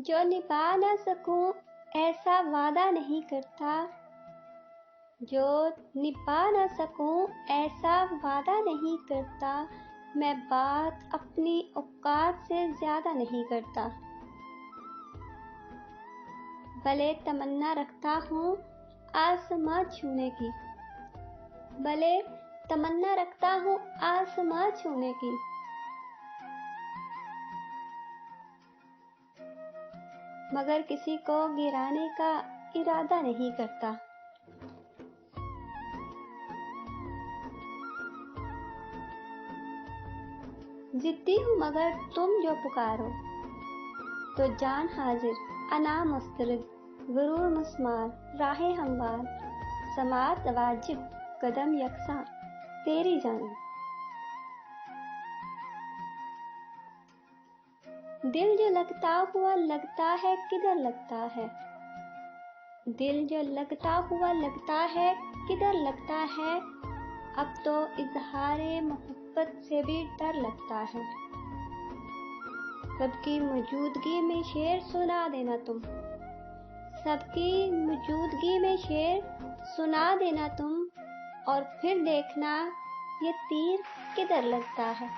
जो निभा न सकूं ऐसा वादा नहीं करता, जो निभा न सकूं ऐसा वादा नहीं करता। मैं बात अपनी औकात से ज्यादा नहीं करता। भले तमन्ना रखता हूँ आसमां छूने की, भले तमन्ना रखता हूँ आसमां छूने की, मगर किसी को गिराने का इरादा नहीं करता। जिद्दी हूँ मगर तुम जो पुकारो तो जान हाजिर, अना मुस्तरद, गुरूर मुस्मार, राहें हमवार, समात वाजिब, कदम यकसा, तेरी जानब। दिल जो लगता हुआ लगता है किधर लगता है, दिल जो लगता हुआ लगता है किधर लगता है। अब तो इजहारे मोहब्बत से भी डर लगता है। सबकी मौजूदगी में शेर सुना देना तुम, सबकी मौजूदगी में शेर सुना देना तुम, और फिर देखना ये तीर किधर लगता है।